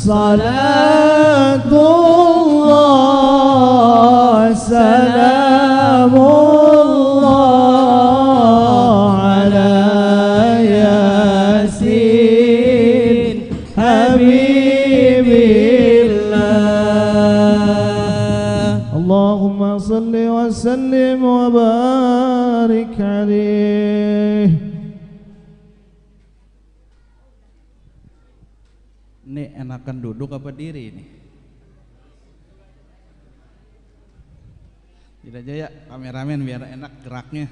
صلاة الله سلام الله على ياسين حبيب الله اللهم صل وسلم وبارك عليه. Ini enakan duduk apa diri nih? Tidak aja ya kameramen biar enak geraknya.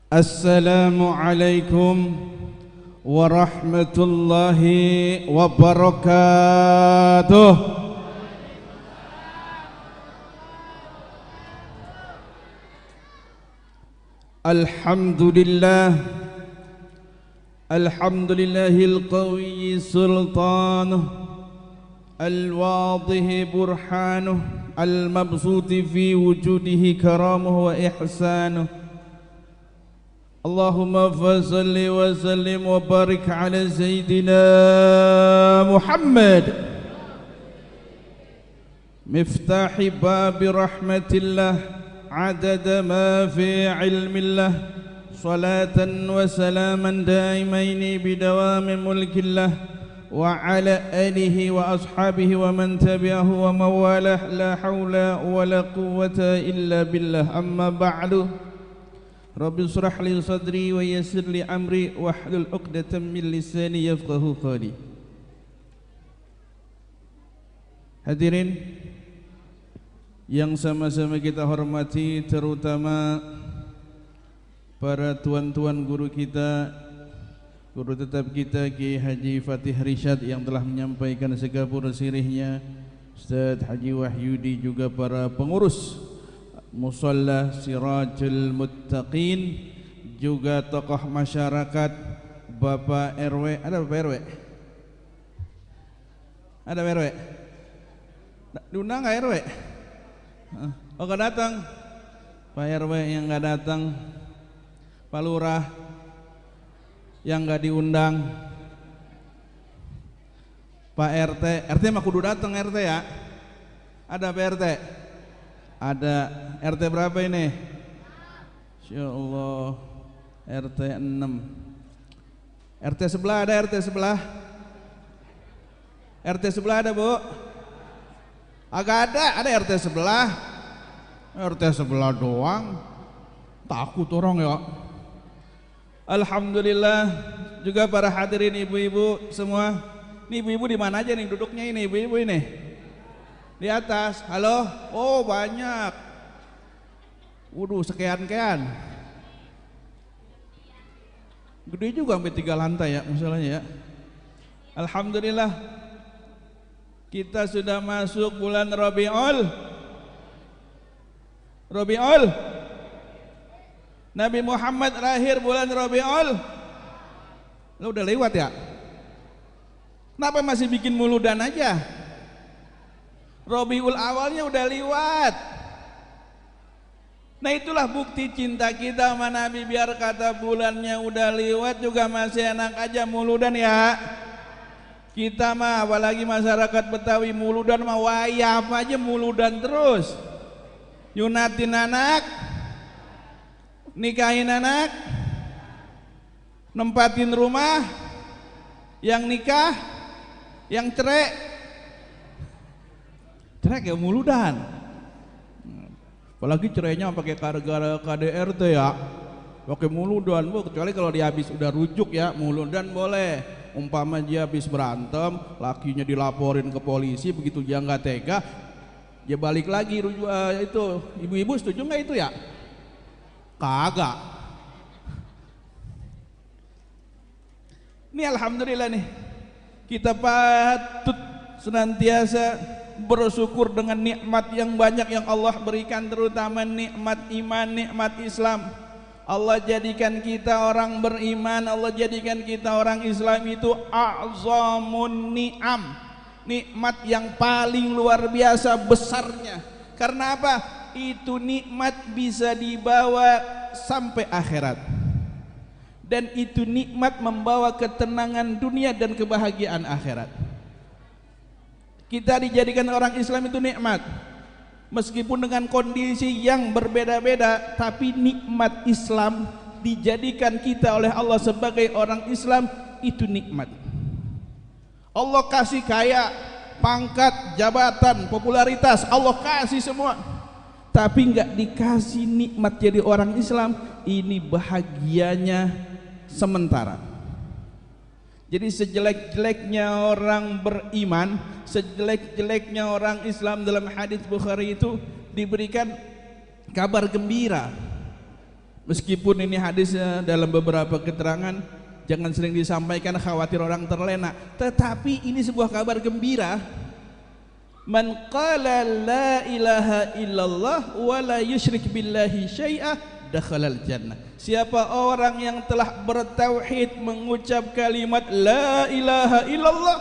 Assalamualaikum warahmatullahi wabarakatuh. Alhamdulillah, alhamdulillahil qawi sultanuh, al-wadih burhanuh, al-mabsuti fi wujudihi karamuh wa ihsanuh. Allahumma fasalli wa sallim wa barik ala sayyidina Muhammad miftahi babi rahmatillah عدد ما في علم الله صلاة وسلاما دائمين بدوام ملك الله وعلى آله وأصحابه ومن تبعه ومن والاه لا حول ولا قوة إلا بالله أما بعد رب اشرح لي صدري ويسر لي أمري واحلل عقدة من لساني يفقهوا قولي. Hadirin yang sama-sama kita hormati, terutama para tuan-tuan guru kita, guru tetap kita Kiai Haji Fatih Rishad yang telah menyampaikan segapur sirihnya, Ustaz Haji Wahyudi, juga para pengurus Musalla Sirajul Muttaqin, juga tokoh masyarakat, Bapak RW. Ada Bapak RW? Ada Bapak RW? Diundang nggak RW? Oh gak datang, Pak RW yang gak datang, Pak Lurah yang gak diundang, Pak RT. RT mah kudu datang RT ya. Ada Pak RT? Ada. RT berapa ini? Insya Allah RT 6. RT sebelah ada? RT sebelah? RT sebelah ada Bu? Agak ada RT sebelah. RT sebelah doang, takut orang ya. Alhamdulillah, juga para hadirin ibu-ibu semua. Ini ibu-ibu di mana aja nih duduknya ini ibu-ibu ini? Di atas. Halo? Oh banyak. Waduh sekian-kian. Gede juga sampai 3 lantai ya masalahnya ya. Alhamdulillah. Kita sudah masuk bulan Rabiul. Nabi Muhammad lahir bulan Rabiul. Lo udah lewat ya? Kenapa masih bikin muludan aja? Rabiul awalnya udah lewat. Nah itulah bukti cinta kita sama Nabi. Biar kata bulannya udah lewat juga masih enak aja muludan ya. Kita mah apalagi masyarakat Betawi muludan mah wayah apa aja muludan terus. Yunatin anak, nikahin anak, nempatin rumah, yang nikah, yang cerai kayak muludan. Apalagi cerainya pakai gara-gara KDRT ya, pakai muludan Bu. Kecuali kalau dia habis udah rujuk ya, muludan boleh. Umpama dia habis berantem, lakinya dilaporin ke polisi, begitu dia nggak tega, dia balik lagi itu. Ibu-ibu setuju nggak itu ya? Kagak. Ini alhamdulillah nih, kita patut senantiasa bersyukur dengan nikmat yang banyak yang Allah berikan, terutama nikmat iman, nikmat Islam. Allah jadikan kita orang beriman, Allah jadikan kita orang Islam itu a'zamun ni'am, nikmat yang paling luar biasa besarnya. Karena apa? itu nikmat bisa dibawa sampai akhirat. Dan itu nikmat membawa ketenangan dunia dan kebahagiaan akhirat. Kita dijadikan orang Islam itu nikmat. Meskipun dengan kondisi yang berbeda-beda, tapi nikmat Islam dijadikan kita oleh Allah sebagai orang Islam itu nikmat. Allah kasih kaya, pangkat, jabatan, popularitas, Allah kasih semua. Tapi enggak dikasih nikmat jadi orang Islam, ini bahagianya sementara. Jadi sejelek-jeleknya orang beriman, sejelek-jeleknya orang Islam dalam hadis Bukhari itu diberikan kabar gembira. Meskipun ini hadis dalam beberapa keterangan jangan sering disampaikan khawatir orang terlena, tetapi ini sebuah kabar gembira. Man qala la ilaha illallah wa la yusyrik billahi syai'ah dakhalal jannah. Siapa orang yang telah bertauhid, mengucap kalimat la ilaha illallah,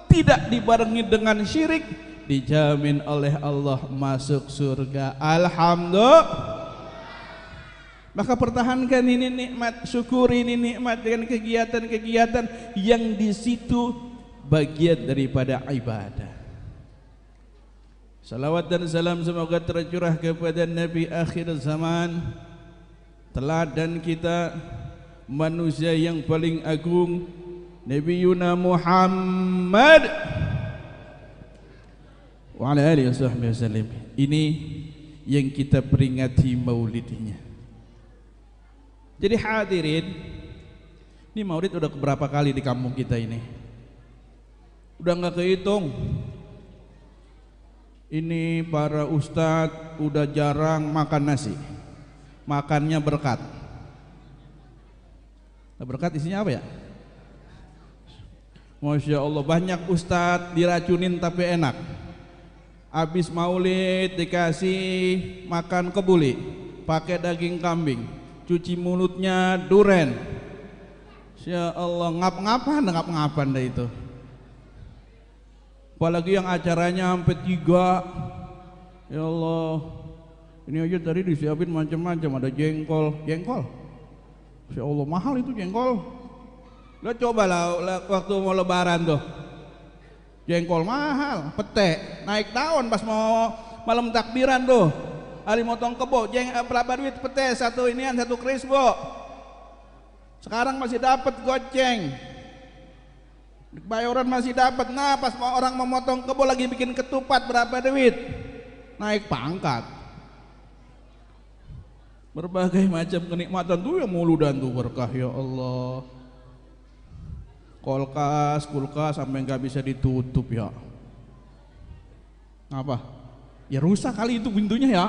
tidak dibarengi dengan syirik, dijamin oleh Allah masuk surga. Alhamdulillah. Maka pertahankan ini nikmat, syukuri ini nikmat dengan kegiatan-kegiatan yang di situ bagian daripada ibadah. Salawat dan salam semoga tercurah kepada Nabi akhir zaman, teladan kita, manusia yang paling agung, Nabi Yuna Muhammad wa ala alihi wasallam. Ini yang kita peringati maulidnya. Jadi hadirin, ini maulid udah berapa kali di kampung kita ini? Udah nggak kehitung. Ini para ustadz udah jarang makan nasi, makannya berkat. Berkat isinya apa ya? Masya Allah, banyak ustadz diracunin tapi enak. Habis maulid dikasih makan kebuli, pakai daging kambing, cuci mulutnya duren. Masya Allah, ngap-ngapan dah itu. Apalagi yang acaranya sampai 3. Ya Allah, ini aja tadi disiapin macam-macam, ada jengkol. Masya Allah, mahal itu jengkol. Lo cobalah waktu mau lebaran tuh, jengkol mahal, pete naik daun pas mau malam takbiran tuh, hari motong kebo, berapa duit pete satu inian, satu krisbo. Sekarang masih dapat goceng, bayaran masih dapat. Nah pas orang memotong kebo lagi bikin ketupat, berapa duit? Naik pangkat. Berbagai macam kenikmatan tuh yang mulu dan tuh berkah. Ya Allah, kulkas sampai nggak bisa ditutup ya. Apa? Ya rusak kali itu pintunya ya.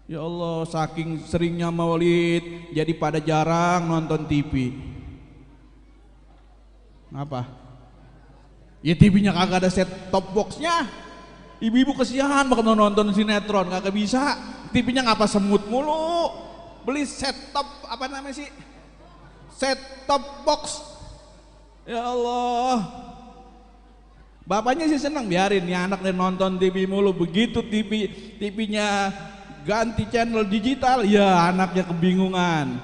Ya Allah, saking seringnya maulid jadi pada jarang nonton TV. Apa? Ya TV-nya kagak ada set top boxnya. Ibu-ibu kesian bakal nonton sinetron, kagak bisa. TV-nya ngapa semut mulu. Beli set top apa namanya sih? Set top box. Ya Allah, bapaknya sih senang, biarin nih anak nih nonton TV mulu. Begitu TV-nya ganti channel digital, ya anaknya kebingungan,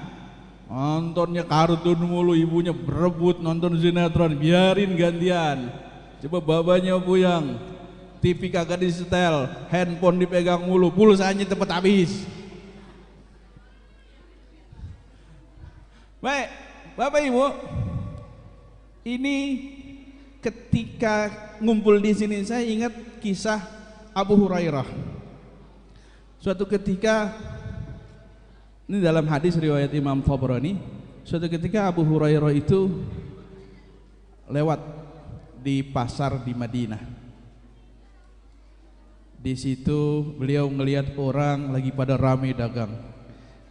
nontonnya kartun mulu, ibunya berebut nonton sinetron, biarin gantian. Coba bapaknya puyang, TV kagak disetel, handphone dipegang mulu, pulsanya cepet habis. Baik, Bapak Ibu, ini ketika ngumpul di sini saya ingat kisah Abu Hurairah. Suatu ketika, ini dalam hadis riwayat Imam Tabrani, suatu ketika Abu Hurairah itu lewat di pasar di Madinah. Di situ beliau melihat orang lagi pada ramai dagang.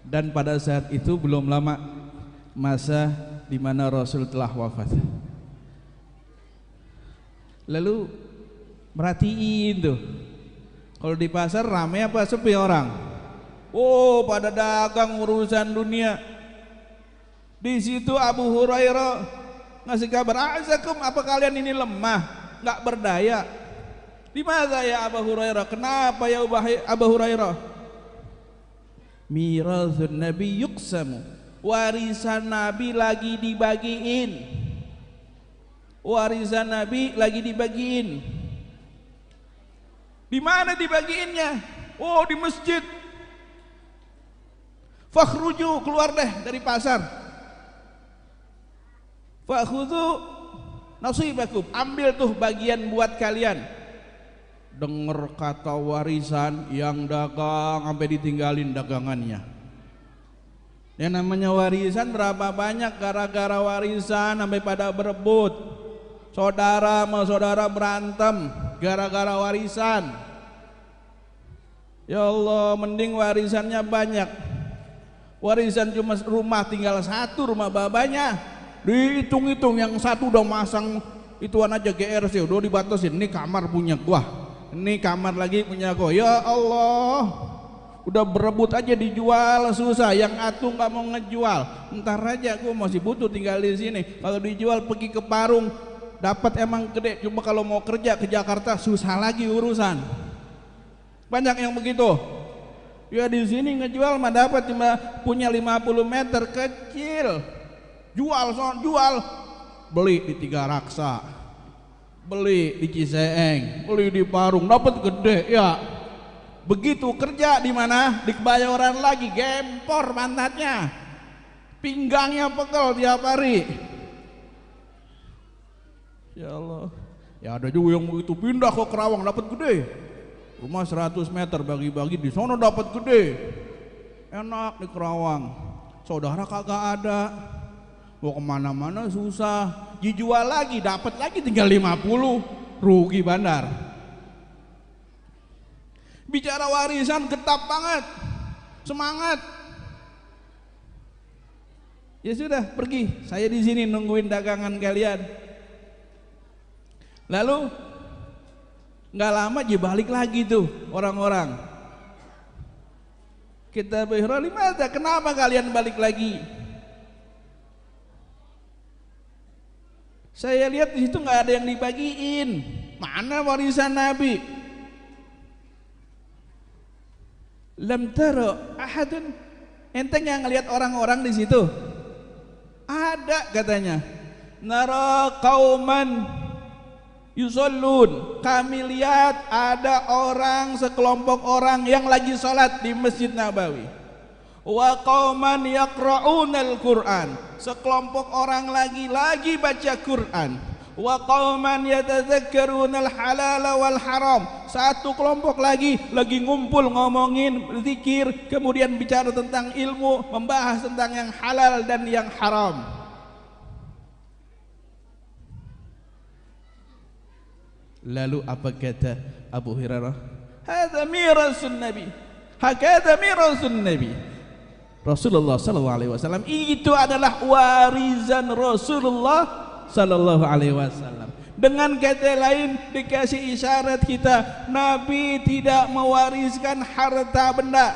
Dan pada saat itu belum lama masa di mana Rasul telah wafat. Lalu merhatiin tuh, kalau di pasar ramai apa sepi orang? Oh, pada dagang urusan dunia. Di situ Abu Hurairah ngasih kabar, "Azakum, apa kalian ini lemah, nggak berdaya? Limadza ya Abu Hurairah? Kenapa ya Abu Hurairah? Mirathun Nabi yuqsamu. Warisan Nabi lagi dibagiin. Warisan Nabi lagi dibagiin. Di mana dibagiinnya? Oh, di masjid. Fakhruju, keluar deh dari pasar. Fakhudhu nasibakum, ambil tuh bagian buat kalian. Dengar kata warisan, yang dagang sampai ditinggalin dagangannya. Yang namanya warisan berapa banyak gara-gara warisan sampai pada berebut. Saudara sama saudara berantem gara-gara warisan. Ya Allah, mending warisannya banyak. Warisan cuma rumah tinggal satu, rumah babanya. Dihitung-hitung yang satu udah masang ituan aja GRC, udah dibatasin. Ini kamar punya gua. Ini kamar lagi punya kau. Ya Allah, udah berebut aja dijual susah. Yang atuh nggak mau ngejual. Ntar aja, aku masih butuh tinggal di sini. Kalau dijual pergi ke Parung, dapat emang gede. Cuma kalau mau kerja ke Jakarta susah lagi urusan. Banyak yang begitu. Ya di sini ngejual mah dapat, cuma punya 50 meter kecil. Jual, jual. Beli di Tiga Raksa. Beli di Ciseeng, beli di Parung, dapat gede ya. Begitu kerja di mana? Di Kebayoran lagi, gempor pantatnya, pinggangnya pegel tiap hari. Ya Allah, ya ada juga yang begitu pindah ke Kerawang dapat gede. Rumah 100 meter bagi-bagi di sono dapat gede. Enak di Kerawang. Saudara kagak ada. Mau kemana-mana susah, dijual lagi dapat lagi tinggal 50, rugi bandar. Bicara warisan getap banget, semangat. Ya sudah, pergi, saya di sini nungguin dagangan kalian. Lalu nggak lama dia balik lagi tuh orang-orang. Kita berhira, kenapa kalian balik lagi? Saya lihat di situ nggak ada yang dibagiin. Mana warisan Nabi? Lam tara ahadun. Enteng yang ngelihat orang-orang di situ? Ada katanya. Nara qauman yusallun. Kami lihat ada orang, sekelompok orang yang lagi sholat di Masjid Nabawi. Wa qauman yaqra'unal Qur'an. Sekelompok orang lagi baca Quran. Wa qauman yatadzakkarunal halal wal haram. Satu kelompok lagi ngumpul ngomongin zikir, kemudian bicara tentang ilmu, membahas tentang yang halal dan yang haram. Lalu apa kata Abu Hurairah? Hadza mirasun Nabi. Hakadha mirasun Nabi. Rasulullah sallallahu alaihi wasallam, itu adalah warisan Rasulullah sallallahu alaihi wasallam. Dengan kata lain, dikasih isyarat kita, Nabi tidak mewariskan harta benda.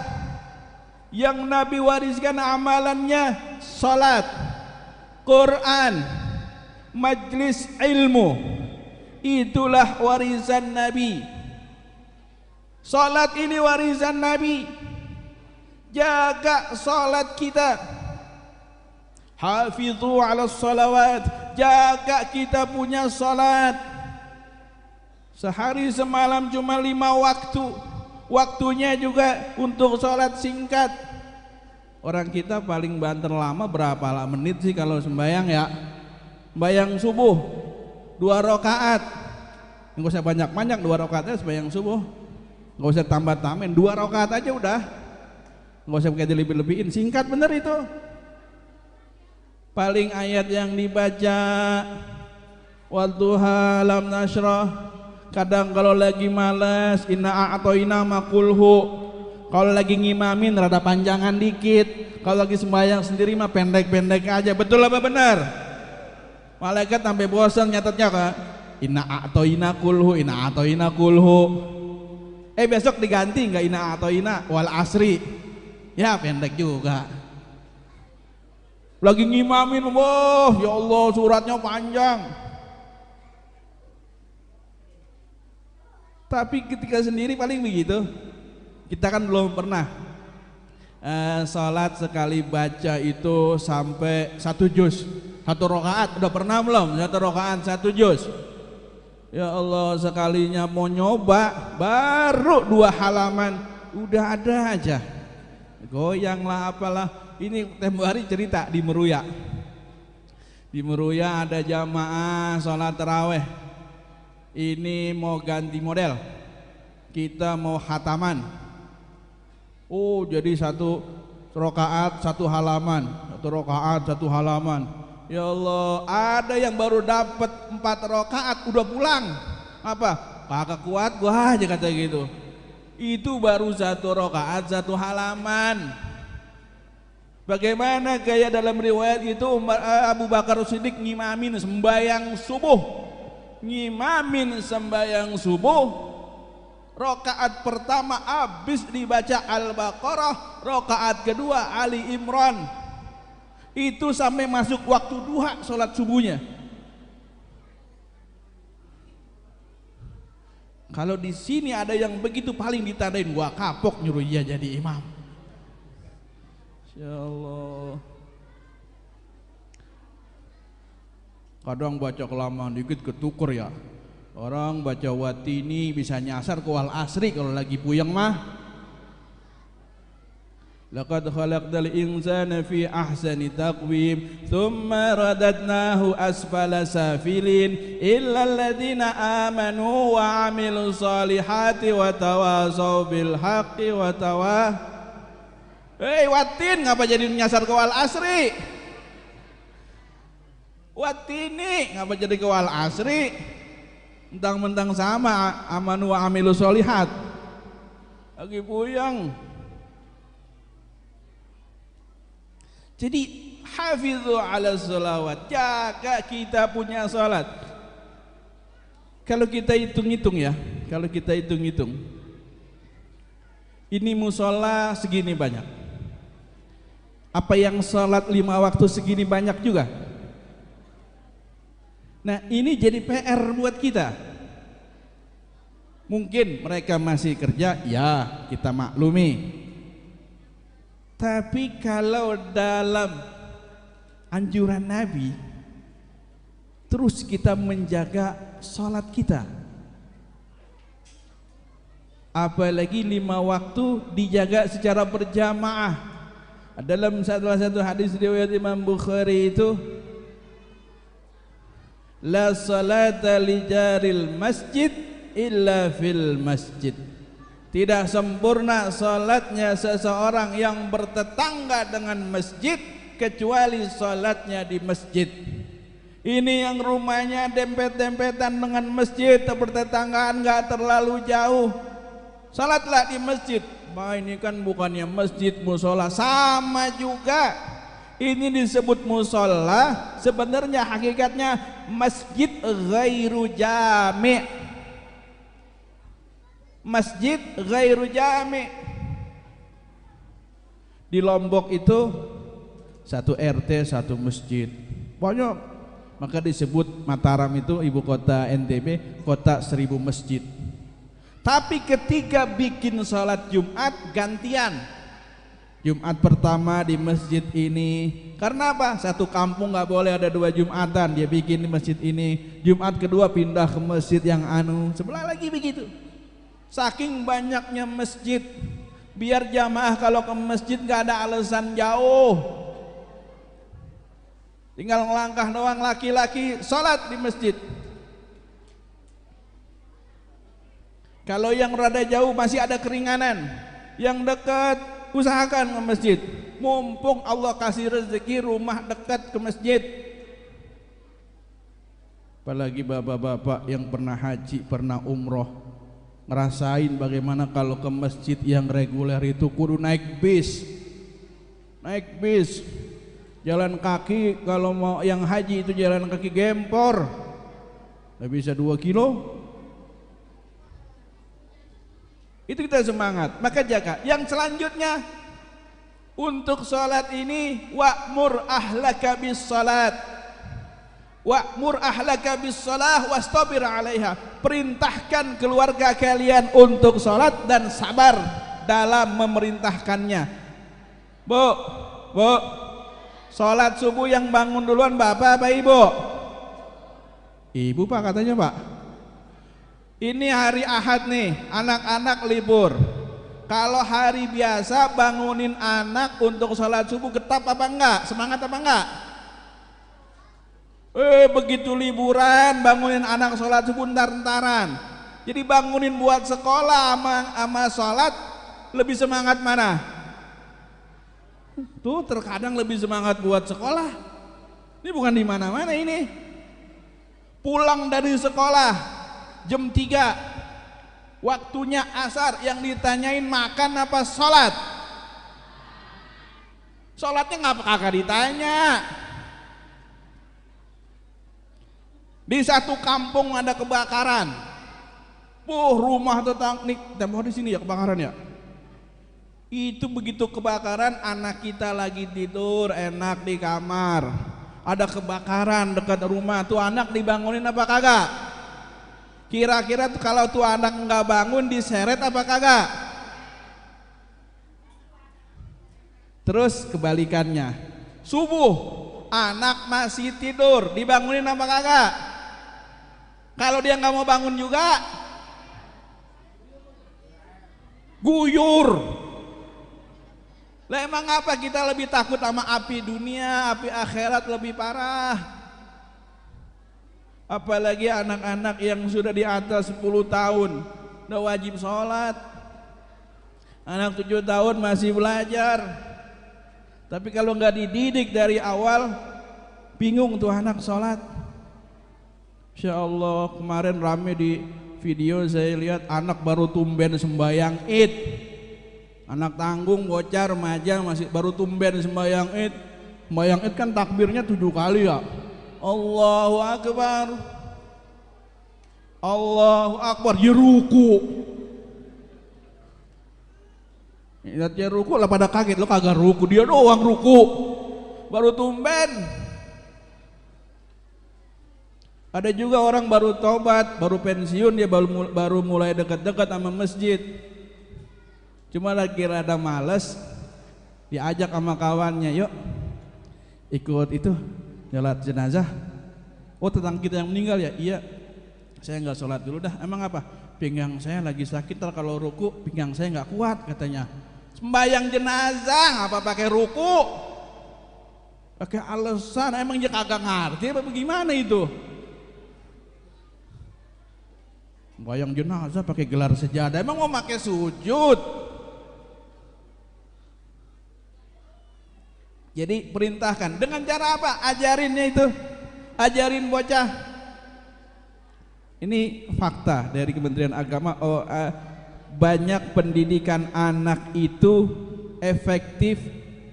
Yang Nabi wariskan amalannya salat, Quran, majlis ilmu. Itulah warisan Nabi. Salat ini warisan Nabi. Jaga salat kita. Hafidhu ala salawat. Jaga kita punya salat. Sehari semalam cuma 5 waktu. Waktunya juga untuk salat singkat. Orang kita paling banter lama berapa lah menit sih kalau sembahyang ya? Sembahyang subuh 2 rakaat. Enggak usah banyak-banyak, 2 rakaatnya sembahyang subuh. Enggak usah tambah-tambahin, 2 rakaat aja udah. Nggak usah pakai dilebih-lebihin, singkat bener itu. Paling ayat yang dibaca wadduha lam nashrah. Kadang kalau lagi malas inna a'toina makulhu. Kalau lagi ngimamin rada panjangan dikit. Kalau lagi sembahyang sendiri mah pendek-pendek aja. Betul apa benar? Malaikat sampai bosan nyatetnya Kak. Inna a'toina kulhu, inna a'toina kulhu. Besok diganti nggak inna a'toina wal asri. Ya pendek juga. Lagi ngimamin, wah ya Allah suratnya panjang. Tapi ketika sendiri paling begitu. Kita kan belum pernah salat sekali baca itu sampai 1 juz, 1 rakaat. Udah pernah belum? 1 rakaat 1 juz. Ya Allah, sekalinya mau nyoba baru 2 halaman udah ada aja. Goyang lah apalah. Ini tempo hari cerita di Meruya. Di Meruya ada jamaah sholat taraweh. Ini mau ganti model. Kita mau khataman. Oh, jadi 1 rakaat 1 halaman, 1 rakaat 1 halaman. Ya Allah, ada yang baru dapat 4 rakaat udah pulang. Apa? Kakak kuat gua aja kata gitu. Itu baru 1 rakaat 1 halaman. Bagaimana kayak dalam riwayat itu Abu Bakar Siddiq ngimamin sembahyang subuh. Ngimamin sembahyang subuh, rakaat pertama habis dibaca Al-Baqarah, rakaat kedua Ali Imran. Itu sampai masuk waktu duha sholat subuhnya. Kalau di sini ada yang begitu paling ditandain gua kapok nyuruh dia jadi imam. Ya Allah. Kadang baca kelamaan dikit ketukur ya. Orang baca watini bisa nyasar ke wal asri kalau lagi puyeng mah. Laqad khalaqnal insana fi ahsani taqwim thumma radadnahu asfala safilin illa alladhina amanu wa amilus solihati wa tawasaw bil haqqi wa watin ngapa jadi nyasar ke wal asri? Watini ngapa jadi ke wal asri? Mentang-mentang sama amanu wa amilus solihat. Lagi puyeng. Jadi hafizu ala sholawat, jaga kita punya salat. Kalau kita hitung-hitung ya, kalau kita hitung-hitung, ini musola segini banyak. Apa yang salat 5 waktu segini banyak juga? Nah, ini jadi PR buat kita. Mungkin mereka masih kerja, ya kita maklumi. Tapi kalau dalam anjuran Nabi, terus kita menjaga salat kita. Apalagi 5 waktu dijaga secara berjamaah. Dalam salah satu hadis riwayat Imam Bukhari itu, la salata li jaril masjid illa fil masjid. Tidak sempurna salatnya seseorang yang bertetangga dengan masjid kecuali salatnya di masjid. Ini yang rumahnya dempet-dempetan dengan masjid, bertetanggaan enggak terlalu jauh, salatlah di masjid. Bah, ini kan bukannya masjid, musola sama juga. Ini disebut musola, sebenarnya hakikatnya masjid ghairu jami'. Masjid ghairu jami'. Di Lombok itu 1 RT 1 masjid. Banyak. Maka disebut Mataram itu ibu kota NTB, kota 1000 masjid. Tapi ketika bikin salat Jumat gantian. Jumat pertama di masjid ini. Karena apa? Satu kampung nggak boleh ada 2 Jumatan. Dia bikin di masjid ini. Jumat kedua pindah ke masjid yang sebelah lagi begitu. Saking banyaknya masjid, biar jamaah kalau ke masjid nggak ada alasan jauh. Tinggal ngelangkah doang laki-laki salat di masjid. Kalau yang rada jauh masih ada keringanan, yang dekat usahakan ke masjid. Mumpung Allah kasih rezeki rumah dekat ke masjid. Apalagi bapak-bapak yang pernah haji, pernah umroh, ngerasain bagaimana kalau ke masjid yang reguler itu kudu naik bis. Naik bis. Jalan kaki kalau mau yang haji itu jalan kaki gempor. Nggak bisa 2 kilo. Itu kita semangat, maka jaga. Yang selanjutnya untuk sholat ini wa'mur ahlaka bis sholat, Wa'mur ahlaka bis-shalah wastabir 'alaiha. Perintahkan keluarga kalian untuk salat dan sabar dalam memerintahkannya. Bu, salat subuh yang bangun duluan bapak apa ibu? Ibu pak katanya pak. Ini hari Ahad nih, anak-anak libur. Kalau hari biasa bangunin anak untuk salat subuh getap apa enggak? Semangat apa enggak? Begitu liburan bangunin anak sholat subuh ntar-ntaran. Jadi bangunin buat sekolah sama sholat lebih semangat mana? Tuh terkadang lebih semangat buat sekolah. Ini bukan di mana-mana ini. Pulang dari sekolah jam 3, waktunya asar, yang ditanyain makan apa sholat? Sholatnya ngapa kagak ditanya? Di satu kampung ada kebakaran. Rumah tetangga nih, tembok di sini ya kebakaran ya. Itu begitu kebakaran, anak kita lagi tidur enak di kamar. Ada kebakaran dekat rumah, tuh anak dibangunin apa kagak? Kira-kira kalau tuh anak nggak bangun diseret apa kagak? Terus kebalikannya, subuh anak masih tidur dibangunin apa kagak? Kalau dia nggak mau bangun juga guyur. Lah emang apa kita lebih takut sama api dunia, api akhirat lebih parah? Apalagi anak-anak yang sudah di atas 10 tahun udah wajib sholat. Anak 7 tahun masih belajar. Tapi kalau nggak dididik dari awal, bingung tuh anak sholat. Insya Allah kemarin rame di video saya lihat anak baru tumben sembayang Id. Anak tanggung, bocah, remaja masih baru tumben sembayang Id. Sembayang Id kan takbirnya 7 kali ya. Allahu Akbar, Allahu Akbar, ya ruku. Lihat ya ruku lah pada kaget, lo kagak ruku, dia doang ruku. Baru tumben. Ada juga orang baru tobat, baru pensiun, dia baru mulai dekat-dekat sama masjid. Cuma lagi rada males, diajak sama kawannya, yuk ikut itu sholat jenazah. Oh tentang kita yang meninggal ya? Iya. Saya nggak sholat dulu dah. Emang apa? Pinggang saya lagi sakit, kalau ruku pinggang saya nggak kuat katanya. Sembayang jenazah apa pakai ruku? Pakai alasan, emang dia kagak ngerti apa bagaimana itu? Sembayang jenazah pakai gelar sejadah, emang mau pakai sujud? Jadi perintahkan dengan cara apa? Ajarinnya itu, ajarin bocah. Ini fakta dari Kementerian Agama. Banyak pendidikan anak itu efektif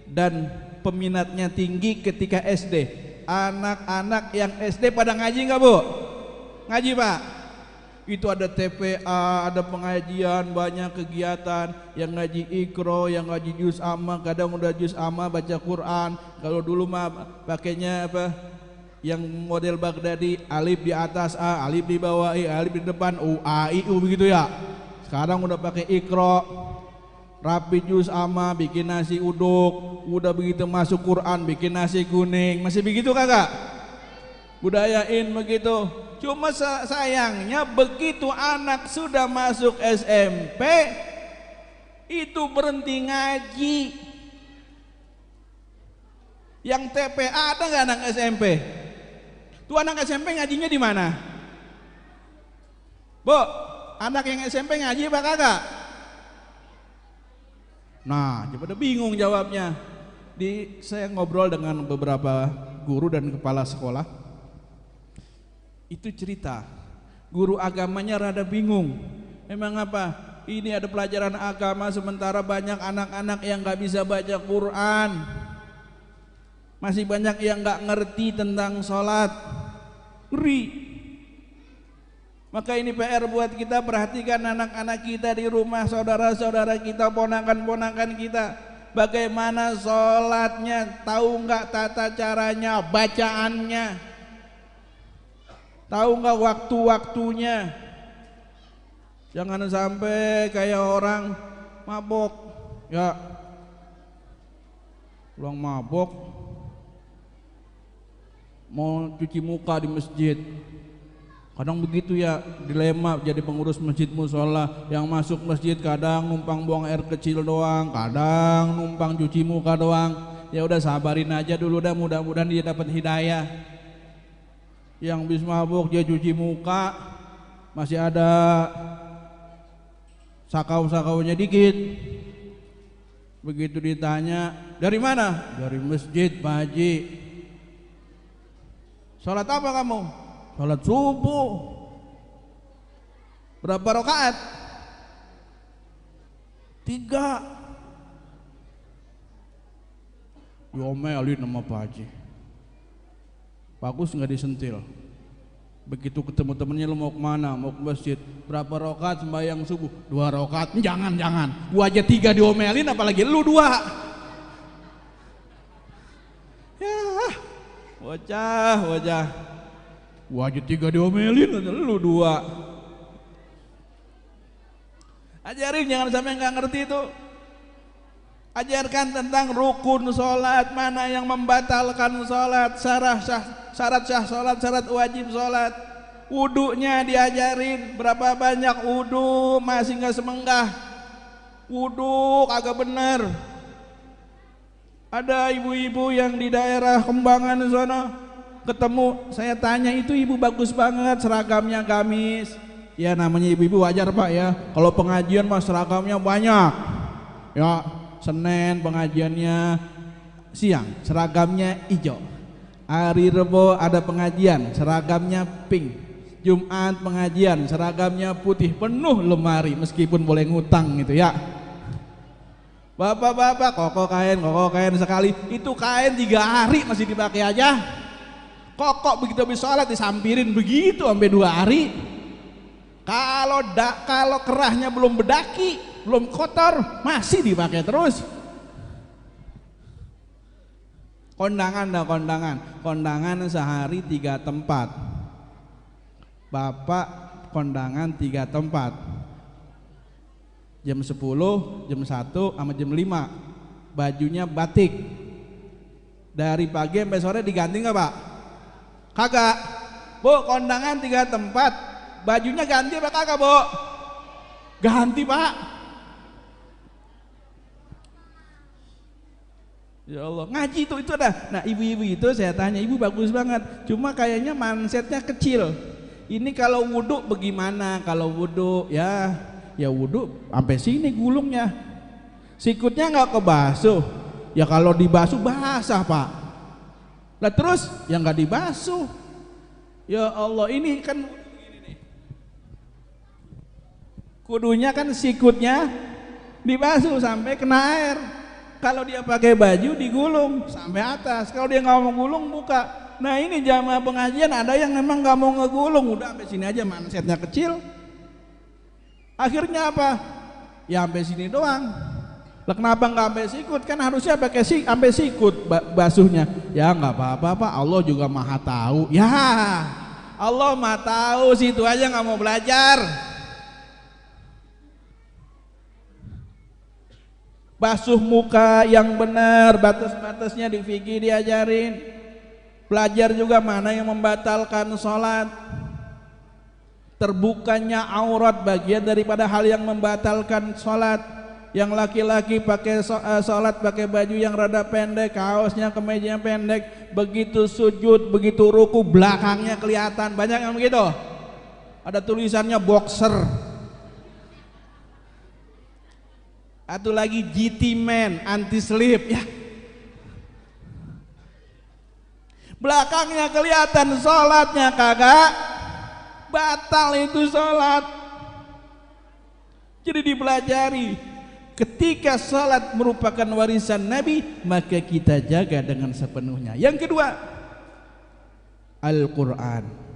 dan peminatnya tinggi ketika SD. Anak-anak yang SD pada ngaji nggak bu? Ngaji pak? Itu ada TPA, ada pengajian, banyak kegiatan. Yang ngaji Iqra, yang ngaji juz amma, kadang udah juz amma baca Quran. Kalau dulu mah pakainya apa? Yang model Baghdadi, alif di atas A, alif di bawah I, alif di depan U, A, I, U begitu ya. Sekarang udah pakai Iqra, rapi juz amma, bikin nasi uduk. Udah begitu masuk Quran, bikin nasi kuning. Masih begitu kagak? Budayain begitu. Cuma sayangnya begitu anak sudah masuk SMP itu berhenti ngaji. Yang TPA ada nggak anak SMP? Tuh anak SMP ngajinya di mana? Bu, anak yang SMP ngaji apa kagak? Nah, pada bingung jawabnya. Saya ngobrol dengan beberapa guru dan kepala sekolah. Itu cerita guru agamanya rada bingung. Emang apa? Ini ada pelajaran agama sementara banyak anak-anak yang gak bisa baca Quran, masih banyak yang gak ngerti tentang sholat. Ngeri. Maka ini PR buat kita, perhatikan anak-anak kita di rumah, saudara-saudara kita, ponakan-ponakan kita, bagaimana sholatnya, tahu nggak tata caranya, bacaannya. Tahu nggak waktu-waktunya? Jangan sampai kayak orang mabok, ya. Pulang mabok, mau cuci muka di masjid. Kadang begitu ya, dilema jadi pengurus masjid musola. Yang masuk masjid kadang numpang buang air kecil doang, kadang numpang cuci muka doang. Ya udah sabarin aja dulu dah, mudah-mudahan dia dapat hidayah. Yang bis mabuk dia cuci muka, masih ada sakau-sakaunya dikit. Begitu ditanya, dari mana? Dari masjid Pak Haji. Sholat apa kamu? Sholat subuh. Berapa rakaat? 3. Diomelin sama Pak Haji. Bagus nggak disentil. Begitu ketemu temennya, lu mau kemana? Mau ke masjid. Berapa rakaat sembahyang subuh? 2 rakaat. Jangan. Gua aja 3 diomelin, apalagi lu 2. Ya, wajah. Gua aja 3 diomelin, lu 2. Ajarin, jangan sampai nggak ngerti itu. Ajarkan tentang rukun sholat, mana yang membatalkan sholat, syarat sah sholat, syarat wajib sholat. Wudunya diajarin, berapa banyak wudu masih nggak semenggah. Wudu kagak bener. Ada ibu-ibu yang di daerah Kembangan sana ketemu, saya tanya, itu ibu bagus banget seragamnya gamis. Ya namanya ibu-ibu wajar Pak ya, kalau pengajian mas seragamnya banyak. Ya Senin pengajiannya siang, seragamnya hijau. Hari Rebo ada pengajian, seragamnya pink. Jumat pengajian, seragamnya putih. Penuh lemari, meskipun boleh ngutang gitu ya. Bapak-bapak, koko kain sekali. Itu kain 3 hari masih dipakai aja. Kokok begitu habis sholat disampirin begitu sampai 2 hari. Kalau kerahnya belum bedaki, belum kotor, masih dipakai terus. Kondangan sehari 3 tempat. Bapak kondangan 3 tempat. Jam 10, jam 1, sama jam 5. Bajunya batik. Dari pagi sampai sore diganti nggak Pak? Kagak. Bu, kondangan 3 tempat. Bajunya ganti apa kagak Bu? Ganti Pak. Ya Allah, ngaji itu ada. Nah ibu-ibu itu saya tanya, ibu bagus banget. Cuma kayaknya mindsetnya kecil. Ini kalau wudhu bagaimana? Kalau wudhu ya wudhu sampai sini gulungnya. Sikutnya nggak kebasuh. Ya kalau dibasuh basah Pak. Lah terus yang nggak dibasuh. Ya Allah, ini kan kudunya kan sikutnya dibasuh sampai kena air. Kalau dia pakai baju digulung sampai atas. Kalau dia nggak mau gulung buka. Nah ini jamaah pengajian ada yang memang nggak mau ngegulung, udah sampai sini aja, mindsetnya kecil. Akhirnya apa? Ya sampai sini doang. Lah kenapa nggak sampai sikut? Kan harusnya pakai sampai sikut basuhnya. Ya nggak apa-apa Pak, Allah juga maha tahu. Ya Allah maha tahu, situ aja nggak mau belajar. Basuh muka yang benar, batas-batasnya di fikih diajarin. Belajar juga mana yang membatalkan sholat. Terbukanya aurat bagian daripada hal yang membatalkan sholat. Yang laki-laki pakai sholat pakai baju yang rada pendek, kaosnya kemejanya pendek. Begitu sujud, begitu ruku, belakangnya kelihatan. Banyak yang begitu. Ada tulisannya boxer. Atau lagi GT man, anti slip ya. Belakangnya kelihatan, sholatnya kagak batal itu sholat. Jadi dipelajari. Ketika sholat merupakan warisan Nabi, maka kita jaga dengan sepenuhnya. Yang kedua, Al-Quran.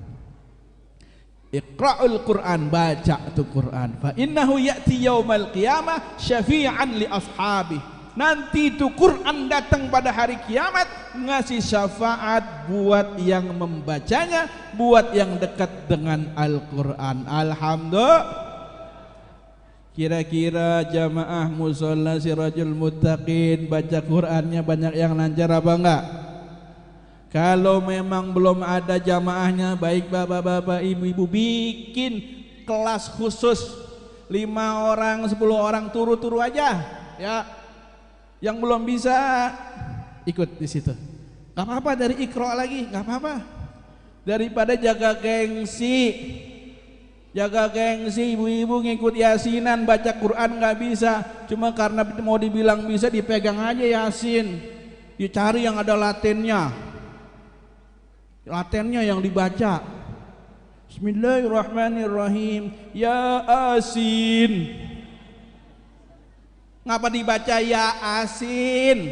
Iqra'ul Quran, baca itu Quran. Fa innahu ya'ti yaumal qiyamah syafi'an li ashabi. Nanti itu Quran datang pada hari kiamat ngasih syafaat buat yang membacanya, buat yang dekat dengan Al-Quran. Alhamdulillah. Kira-kira jamaah musola Sirajul Muttaqin baca Qurannya banyak yang lancar apa enggak? Kalau memang belum ada jamaahnya, baik bapak-bapak, ibu-ibu, bikin kelas khusus 5 orang, 10 orang, turu-turu aja ya. Yang belum bisa ikut di situ. Gak apa-apa, dari Iqra lagi, gak apa-apa. Daripada jaga gengsi ibu-ibu ngikut yasinan baca Quran gak bisa, cuma karena mau dibilang bisa dipegang aja yasin. Dicari yang ada latennya yang dibaca. Bismillahirrahmanirrahim. Ya Asin. Ngapa dibaca ya asin?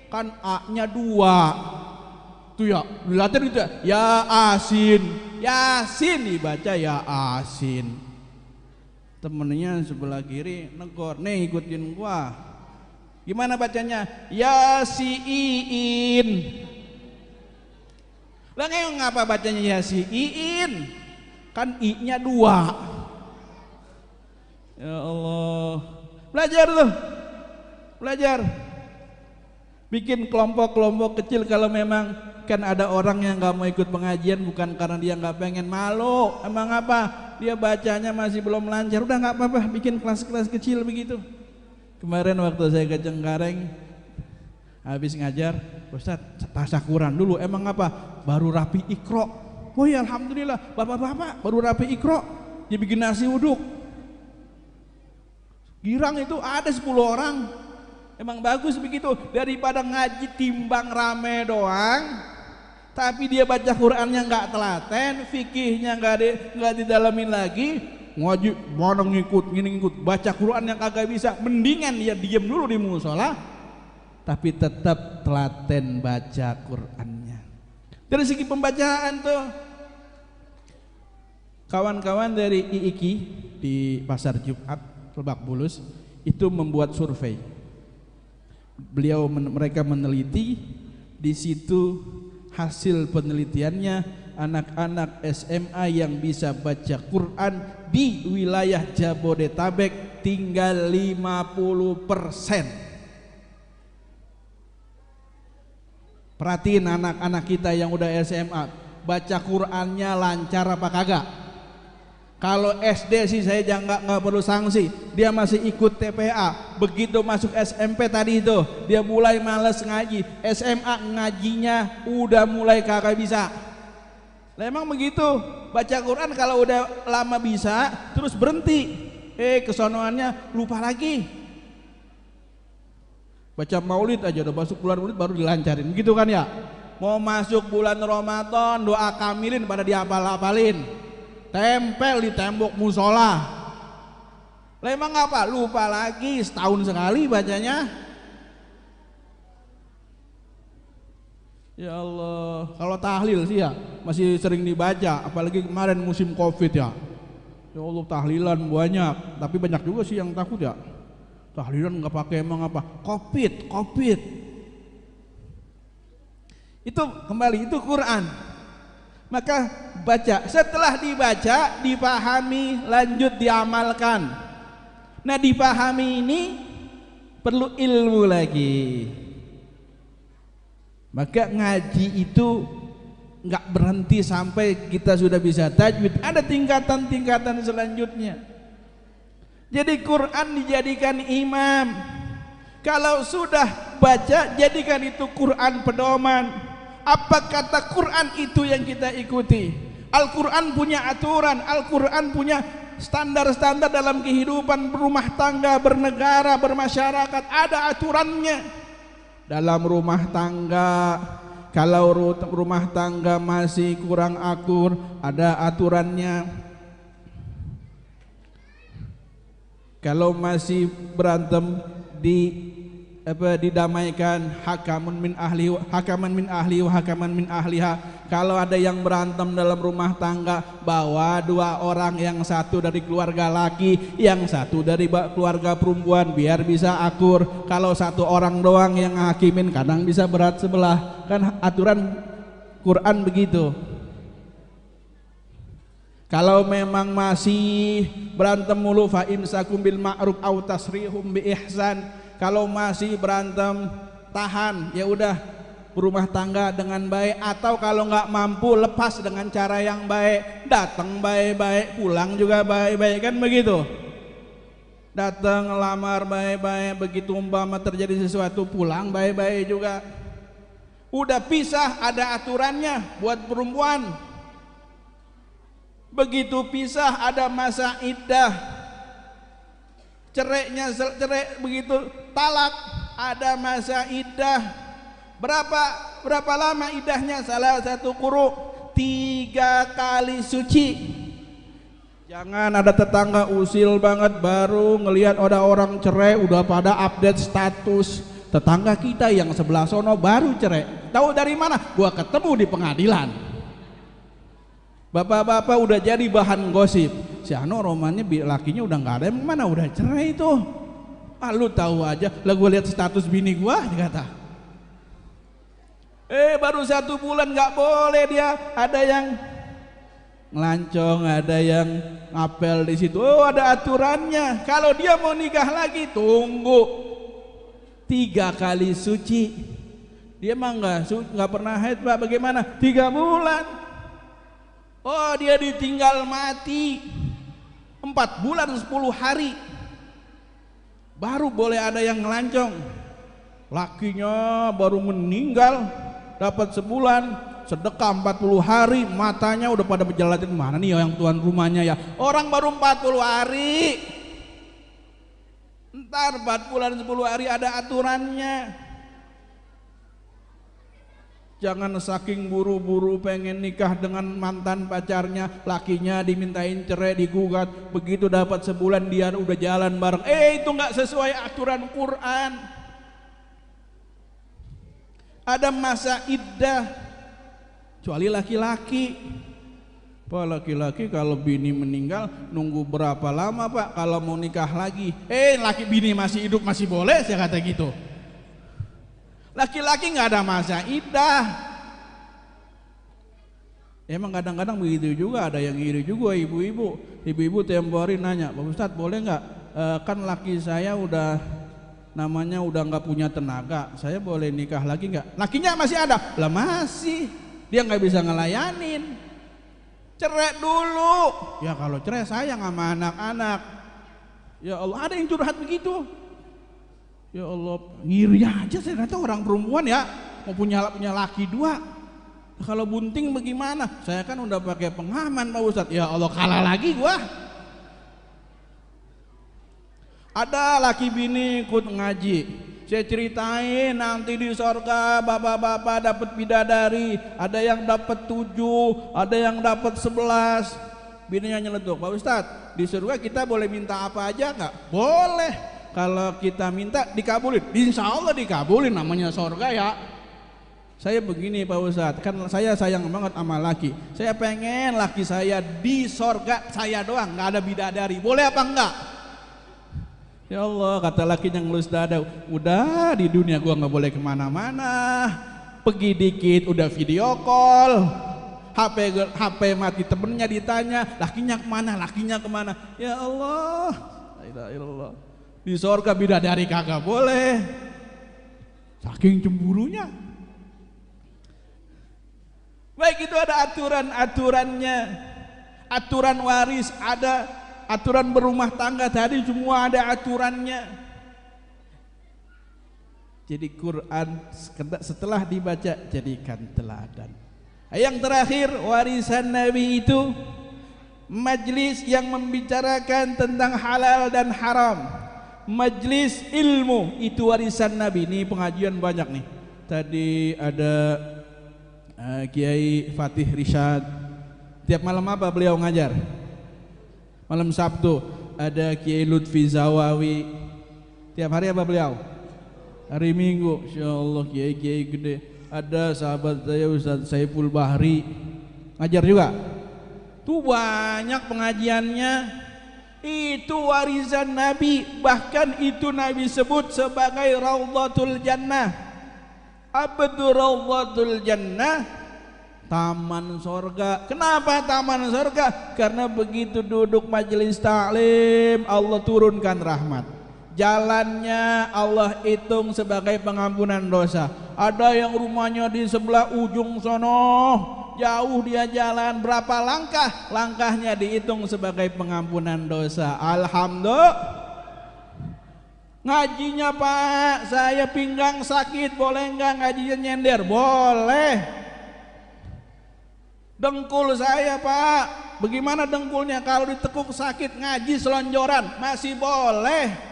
Kan A-nya 2. Tuh ya, dilatih gitu ya asin. Yasin dibaca ya asin. Temennya sebelah kiri negor, nih ikutin gua. Gimana bacanya? Yasiin. Lah ngapa bacanya yasiin? Kan I-nya 2. Ya Allah. Belajar bikin kelompok-kelompok kecil. Kalau memang kan ada orang yang gak mau ikut pengajian bukan karena dia gak pengen, malu, emang apa, dia bacanya masih belum lancar, udah gak apa-apa bikin kelas-kelas kecil begitu. Kemarin waktu saya ke Cengkareng habis ngajar, Ustaz tasakuran dulu, emang apa, baru rapi Iqra. Oh ya alhamdulillah, bapak-bapak baru rapi Iqra, dibikin nasi uduk. Girang itu ada 10 orang. Emang bagus begitu, daripada ngaji timbang rame doang, tapi dia baca Qurannya nggak telaten, fikihnya nggak didalamin lagi, ngaji mana ngikut, baca Quran yang kagak bisa. Mendingan dia diem dulu di musola, tapi tetap telaten baca Qurannya. Dari segi pembacaan tuh, kawan-kawan dari IIKI di Pasar Jumat Lebak Bulus itu membuat survei. Mereka meneliti, di situ hasil penelitiannya anak-anak SMA yang bisa baca Quran di wilayah Jabodetabek tinggal 50%. Perhatiin anak-anak kita yang udah SMA, baca Qurannya lancar apa kagak? Kalau SD sih saya nggak perlu sanksi, dia masih ikut TPA. Begitu masuk SMP tadi itu, dia mulai males ngaji. SMA ngajinya udah mulai kagak bisa. Lah emang begitu, baca Quran kalau udah lama bisa, terus berhenti. Kesonoannya lupa lagi. Baca maulid aja udah masuk bulan maulid baru dilancarin, begitu kan ya? Mau masuk bulan Ramadan, doa kamilin pada dihafal-hafalin. Tempel di tembok musola. Lah emang apa? Lupa lagi, setahun sekali bacanya. Ya Allah, kalau tahlil sih ya masih sering dibaca, apalagi kemarin musim Covid ya. Ya Allah, tahlilan banyak, tapi banyak juga sih yang takut ya. Tahlilan nggak pakai emang apa? Covid. Itu kembali itu Quran. Maka baca, setelah dibaca, dipahami, lanjut diamalkan. Nah dipahami ini perlu ilmu lagi. Maka ngaji itu nggak berhenti sampai kita sudah bisa tajwid, ada tingkatan-tingkatan selanjutnya. Jadi Quran dijadikan imam. Kalau sudah baca, jadikan itu Quran pedoman. Apa kata Quran itu yang kita ikuti. Al-Quran punya aturan, Al-Quran punya standar-standar dalam kehidupan berumah tangga, bernegara, bermasyarakat, ada aturannya. Dalam rumah tangga, kalau rumah tangga masih kurang akur, ada aturannya. Kalau masih berantem di didamaikan, hakaman min ahli wa hakaman min ahliha. Kalau ada yang berantem dalam rumah tangga, bawa dua orang, yang satu dari keluarga laki, yang satu dari keluarga perempuan, biar bisa akur. Kalau satu orang doang yang hakimin, kadang bisa berat sebelah. Kan aturan Quran begitu. Kalau memang masih berantem mulu, fa imsakum bil ma'ruf aw tasrihum bi ihsan. Kalau masih berantem, tahan, ya udah berumah tangga dengan baik. Atau kalau nggak mampu, lepas dengan cara yang baik. Datang baik-baik, pulang juga baik-baik, kan begitu. Datang ngelamar baik-baik, begitu umpama terjadi sesuatu, pulang baik-baik juga. Udah pisah, ada aturannya buat perempuan. Begitu pisah, ada masa iddah. Cerai begitu talak, ada masa iddah. Berapa lama iddahnya? Salah satu quru 3 kali suci. Jangan ada tetangga usil banget baru ngelihat ada orang cerai udah pada update status. Tetangga kita yang sebelah sono baru cerai. Tahu dari mana? Gua ketemu di pengadilan. Bapak-bapak udah jadi bahan gosip. Si Ano romannya lakinya udah nggak ada, emang mana udah cerai itu. Ah lu tahu aja, lah gue lihat status bini gua, dia kata. Baru 1 bulan nggak boleh dia, ada yang ngelancong, ada yang ngapel di situ. Oh ada aturannya. Kalau dia mau nikah lagi, tunggu 3 kali suci. Dia mah nggak pernah haid Pak, bagaimana? 3 bulan. Oh dia ditinggal mati 4 bulan 10 hari baru boleh ada yang ngelancong. Lakinya baru meninggal dapat sebulan, sedekah 40 hari, matanya udah pada berjalanin. Mana nih yang tuan rumahnya ya? Orang baru 40 hari. Ntar 4 bulan 10 hari ada aturannya. Jangan saking buru-buru pengen nikah dengan mantan pacarnya, lakinya dimintain cerai, digugat, begitu dapat sebulan dia udah jalan bareng. Itu nggak sesuai aturan Quran. Ada masa iddah, kecuali laki-laki. Pak, laki-laki kalau bini meninggal nunggu berapa lama Pak kalau mau nikah lagi? Laki bini masih hidup masih boleh, saya kata gitu. Laki-laki nggak ada masa iddah. Emang kadang-kadang begitu juga, ada yang iri juga ibu-ibu. Ibu-ibu tempo hari nanya, Pak Ustadz boleh nggak? Kan laki saya udah namanya udah nggak punya tenaga, saya boleh nikah lagi nggak? Lakinya masih ada, lah masih. Dia nggak bisa ngelayanin. Cerai dulu. Ya kalau cerai sayang sama anak-anak. Ya Allah, ada yang curhat begitu. Ya Allah, ngiri aja saya kata orang perempuan ya mau punya laki 2. Kalau bunting bagaimana? Saya kan udah pakai pengaman Pak Ustadz. Ya Allah, kalah lagi gua. Ada laki bini ikut ngaji. Saya ceritain nanti di sorga bapak-bapak dapat bidadari. Ada yang dapat 7, ada yang dapat 11. Bininya nyeletuk, Pak Ustadz di surga kita boleh minta apa aja nggak? Boleh. Kalau kita minta dikabulin, insya Allah dikabulin, namanya sorga ya. Saya begini Pak Ustadz, kan saya sayang banget sama laki. Saya pengen laki saya di sorga saya doang, nggak ada bidadari. Boleh apa enggak? Ya Allah, kata lakinya ngelus dada. Udah di dunia gua nggak boleh kemana-mana. Pergi dikit udah video call. HP mati temennya ditanya, lakinya kemana? Ya Allah, la ilaha illallah. Di sorga bidadari kagak boleh, saking cemburunya. Baik, itu ada aturan-aturannya. Aturan waris ada, aturan berumah tangga tadi semua ada aturannya. Jadi Quran setelah dibaca jadikan teladan. Yang terakhir, warisan Nabi itu majlis yang membicarakan tentang halal dan haram. Majlis ilmu itu warisan Nabi. Ini pengajian banyak nih. Tadi ada Kiai Fatih Rishad. Tiap malam apa beliau ngajar? Malam Sabtu. Ada Kiai Lutfi Zawawi. Tiap hari apa beliau? Hari Minggu, Insya Allah kiai-kiai gede. Ada sahabat saya Ustaz Saiful Bahri ngajar juga. Tuh banyak pengajiannya. Itu warisan Nabi, bahkan itu Nabi sebut sebagai Raudhatul Jannah. Apa tuh Raudhatul Jannah? Taman sorga. Kenapa taman sorga? Karena begitu duduk majelis taklim, Allah turunkan rahmat. Jalannya Allah hitung sebagai pengampunan dosa. Ada yang rumahnya di sebelah ujung sono, jauh dia jalan berapa langkah, langkahnya dihitung sebagai pengampunan dosa. Alhamdulillah. Ngajinya Pak, saya pinggang sakit, boleh enggak ngajinya nyender? Boleh. Dengkul saya Pak, bagaimana dengkulnya? Kalau ditekuk sakit, ngaji selonjoran masih boleh.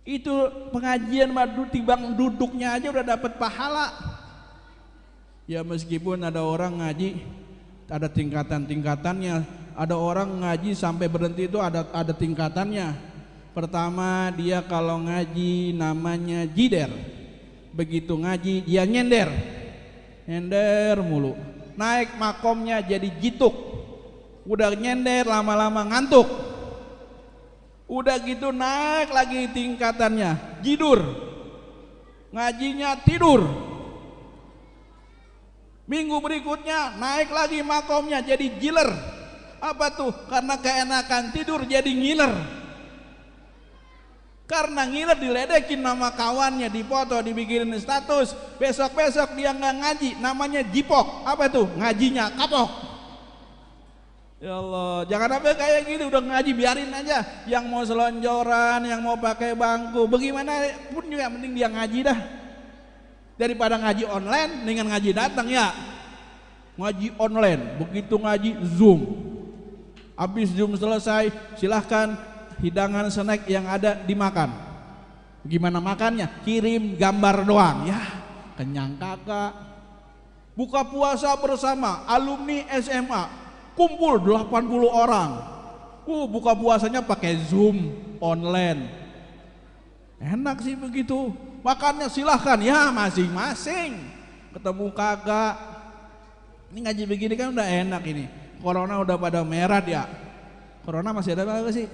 Itu pengajian madu tibang duduknya aja udah dapat pahala. Ya meskipun ada orang ngaji ada tingkatan-tingkatannya. Ada orang ngaji sampai berhenti itu ada tingkatannya. Pertama dia kalau ngaji namanya jider. Begitu ngaji dia nyender mulu. Naik makomnya jadi jituk. Udah nyender lama-lama ngantuk. Udah gitu naik lagi tingkatannya, jidur. Ngajinya tidur. Minggu berikutnya naik lagi makomnya jadi jiler. Apa tuh? Karena keenakan tidur jadi ngiler. Karena ngiler diledekin nama kawannya, dipoto, dibikinin status. Besok-besok dia nggak ngaji, namanya jipok. Apa tuh? Ngajinya kapok. Ya Allah, jangan sampai kayak gitu, udah ngaji biarin aja. Yang mau selonjoran, yang mau pakai bangku, bagaimana pun juga mending dia ngaji dah. Daripada ngaji online, dengan ngaji datang ya. Ngaji online, begitu ngaji Zoom. Habis Zoom selesai, silahkan hidangan snack yang ada dimakan. Gimana makannya? Kirim gambar doang, ya kenyang kakak. Buka puasa bersama alumni SMA. Kumpul 80 orang. Buka puasanya pakai Zoom online. Enak sih begitu. Makannya silahkan ya masing-masing. Ketemu kagak. Ini ngaji begini kan udah enak ini. Corona udah pada merah ya. Corona masih ada apa sih?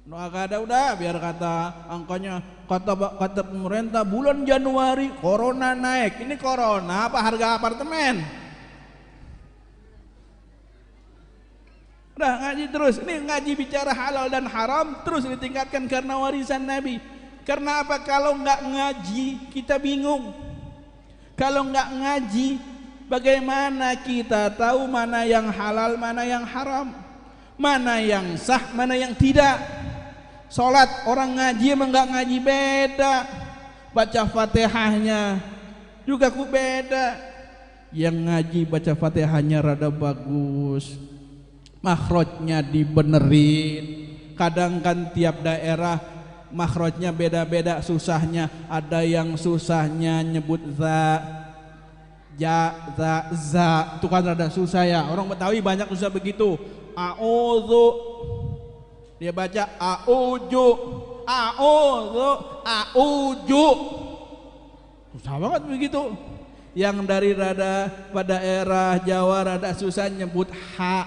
Agak ada udah, biar kata angkanya kata pemerintah bulan Januari corona naik. Ini corona apa harga apartemen? Udah ngaji terus, ini ngaji bicara halal dan haram terus ditingkatkan karena warisan Nabi. Karena apa? Kalau nggak ngaji kita bingung. Kalau nggak ngaji bagaimana kita tahu mana yang halal, mana yang haram, mana yang sah, mana yang tidak. Sholat orang ngaji emang nggak ngaji beda, baca fatihahnya juga ku beda. Yang ngaji baca fatihahnya rada bagus, makhrajnya dibenerin. Kadang kan tiap daerah makhrajnya beda-beda susahnya. Ada yang susahnya nyebut za, itu kan rada susah ya. Orang Betawi banyak susah begitu. A'udzu, dia baca a'uju, a'uju. Susah banget begitu. Yang dari rada pada daerah Jawa rada susah nyebut ha.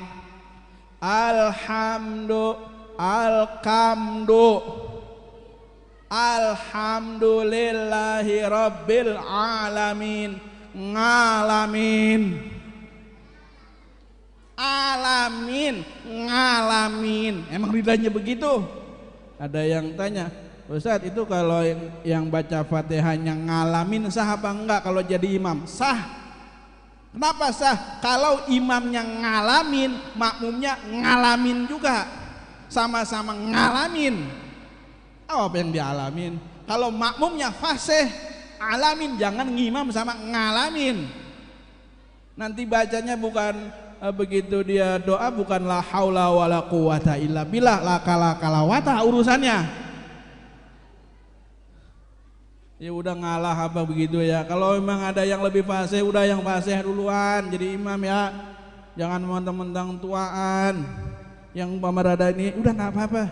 Alhamdulillahi rabbil alamin. Ngalamin. Emang ridanya begitu? Ada yang tanya, Ustaz itu kalau yang baca Fatihahnya ngalamin sah apa enggak kalau jadi imam? Sah. Kenapa sah? Kalau imamnya ngalamin, makmumnya ngalamin juga. Sama-sama ngalamin. Apa yang dialamin? Kalau makmumnya fasih, alamin, jangan ngimam sama ngalamin. Nanti bacanya bukan begitu dia doa bukan la haula wala quwata illa billah, la kalawata urusannya. Ya udah ngalah apa begitu ya. Kalau memang ada yang lebih fasih, udah yang fasih duluan jadi imam ya. Jangan mentang-mentang tuaan. Yang pamarada ini udah nggak apa-apa.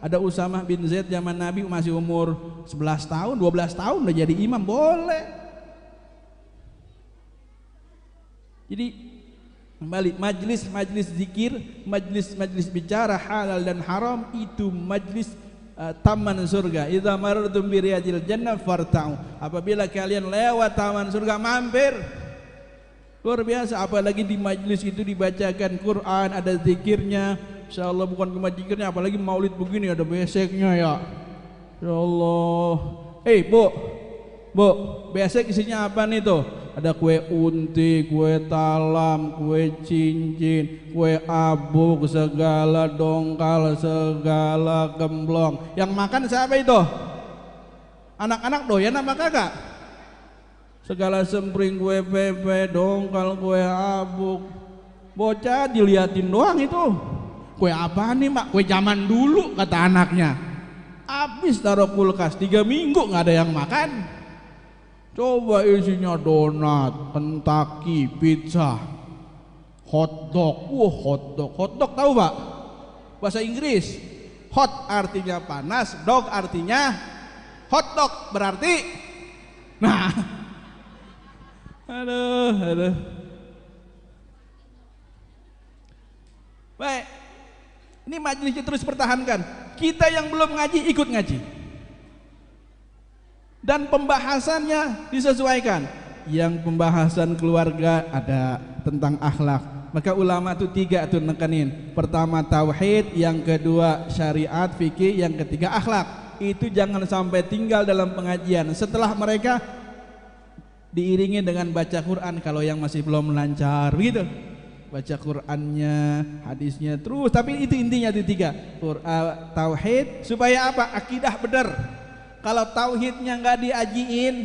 Ada Usamah bin Zaid zaman Nabi masih umur 11 tahun, 12 tahun udah jadi imam, boleh. Jadi kembali, majlis zikir, majlis bicara halal dan haram itu majlis taman surga. Idza marartum bi riyadil jannah farta'u. Apabila kalian lewat taman surga, mampir. Luar biasa, apalagi di majlis itu dibacakan Quran, ada zikirnya. Insyaallah bukan cuma zikirnya, apalagi maulid begini ada beseknya ya. Insyaallah. Bu, besek isinya apa nih tuh? Ada kue unti, kue talam, kue cincin, kue abuk, segala dongkal, segala gemblong. Yang makan siapa itu? Anak-anak doyan apa kagak? Segala sempring, kue pepe, dongkal, kue abuk. Bocah diliatin doang itu. Kue apa nih mak? Kue zaman dulu kata anaknya. Habis taruh kulkas 3 minggu nggak ada yang makan. Coba isinya donat, Kentucky, pizza, hotdog. Hotdog tahu pak? Bahasa Inggris. Hot artinya panas, dog artinya hotdog berarti. Nah, aduh. Baik, ini majelisnya terus pertahankan. Kita yang belum ngaji ikut ngaji. Dan pembahasannya disesuaikan. Yang pembahasan keluarga ada tentang akhlak. Maka ulama itu 3 tuh nekenin. Pertama tauhid, yang kedua syariat, fikih, yang ketiga akhlak. Itu jangan sampai tinggal dalam pengajian. Setelah mereka diiringi dengan baca Quran kalau yang masih belum lancar, begitu. Baca Qurannya, hadisnya terus. Tapi itu intinya di 3. Tauhid supaya apa? Akidah benar. Kalau tauhidnya nggak diajiin,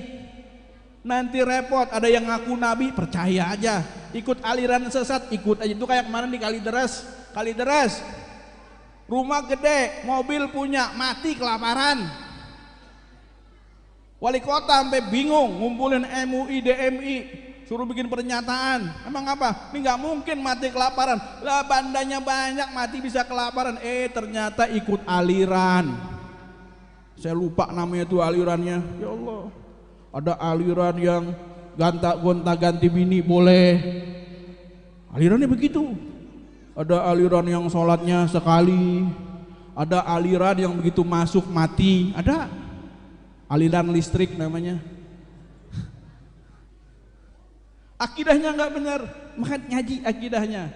nanti repot. Ada yang ngaku nabi, percaya aja. Ikut aliran sesat, ikut aja. Itu kayak kemarin di Kalideres. Rumah gede, mobil punya, mati kelaparan. Wali kota sampai bingung, ngumpulin MUI, DMI, suruh bikin pernyataan. Emang apa? Ini nggak mungkin mati kelaparan. Lah bandanya banyak, mati bisa kelaparan. Ternyata ikut aliran. Saya lupa namanya tuh alirannya. Ya Allah. Ada aliran yang gonta-ganti bini boleh. Alirannya begitu. Ada aliran yang sholatnya sekali. Ada aliran yang begitu masuk mati. Ada aliran listrik namanya. Akidahnya nggak benar, maka ngaji akidahnya.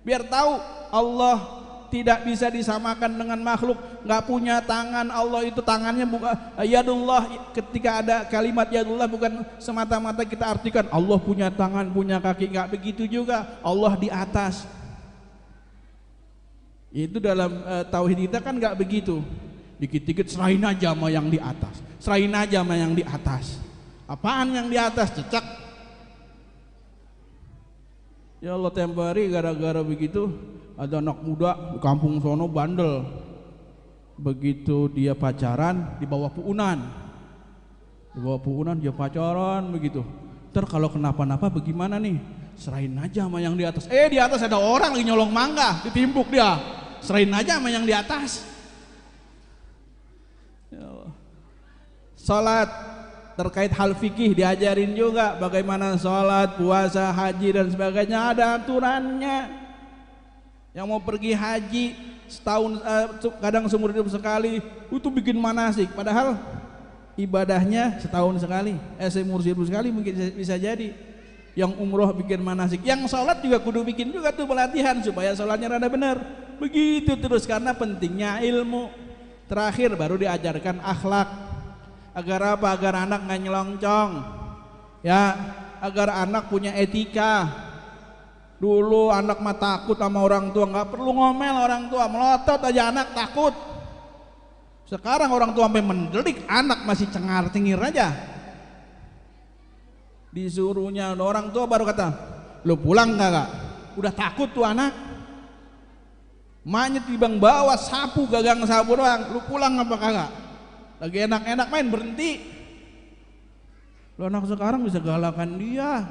Biar tahu Allah tidak bisa disamakan dengan makhluk, nggak punya tangan. Allah itu tangannya bukan yadullah. Ketika ada kalimat yadullah bukan semata-mata kita artikan Allah punya tangan, punya kaki, nggak begitu juga. Allah di atas. Itu dalam tauhid kita kan nggak begitu. Dikit-dikit serahin aja sama yang di atas, serahin aja sama yang di atas. Apaan yang di atas? Cecak. Ya Allah, tempo hari gara-gara begitu ada anak muda di kampung sono bandel. Begitu dia pacaran di bawah puunan. Di bawah puunan dia pacaran begitu. Ntar kalau kenapa-napa bagaimana nih? Serahin aja sama yang di atas. Di atas ada orang lagi nyolong mangga, ditimpuk dia. Serahin aja sama yang di atas. Ya Allah. Salat terkait hal fikih diajarin juga bagaimana sholat, puasa, haji dan sebagainya, ada aturannya. Yang mau pergi haji setahun, kadang seumur hidup sekali, itu bikin manasik, padahal ibadahnya setahun sekali, seumur hidup sekali mungkin bisa jadi. Yang umroh bikin manasik, yang sholat juga kudu bikin juga tuh pelatihan supaya sholatnya rada benar. Begitu terus, karena pentingnya ilmu. Terakhir baru diajarkan akhlak. Agar apa? Agar anak nggak nyelongcong, ya, agar anak punya etika. Dulu anak mah takut sama orang tua, nggak perlu ngomel orang tua, melotot aja anak takut. Sekarang orang tua sampai mendelik, anak masih cengar-cengir aja. Disuruhnya orang tua baru kata, lu pulang kagak? Udah takut tuh anak. Maknya tibang bawa sapu, gagang sapu doang, lu pulang apa kagak? Lagi enak-enak main berhenti. Lo anak sekarang bisa galakan dia.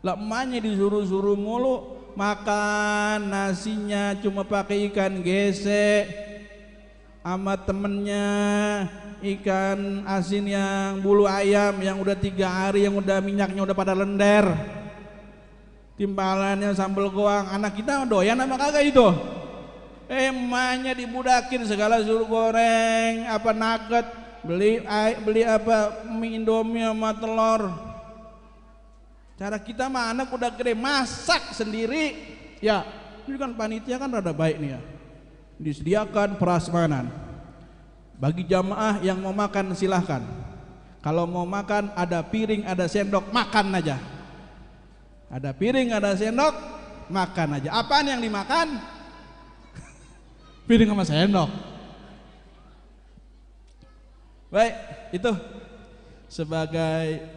Lah emaknya disuruh-suruh mulu, makan nasinya cuma pakai ikan gesek. sama temennya ikan asin yang bulu ayam yang udah 3 hari, yang udah minyaknya udah pada lender, timpalannya sambal goang. Anak kita doyan apa kagak itu? Emaknya dibudakin segala, suruh goreng apa nugget, beli apa mie Indomie sama telur. Cara kita mah anak udah gede masak sendiri. Ya, ini kan panitia kan rada baik nih ya. Disediakan prasmanan. Bagi jamaah yang mau makan silahkan. Kalau mau makan ada piring, ada sendok, makan aja. Ada piring, ada sendok, makan aja. Apaan yang dimakan? Piring sama sendok. Baik, itu sebagai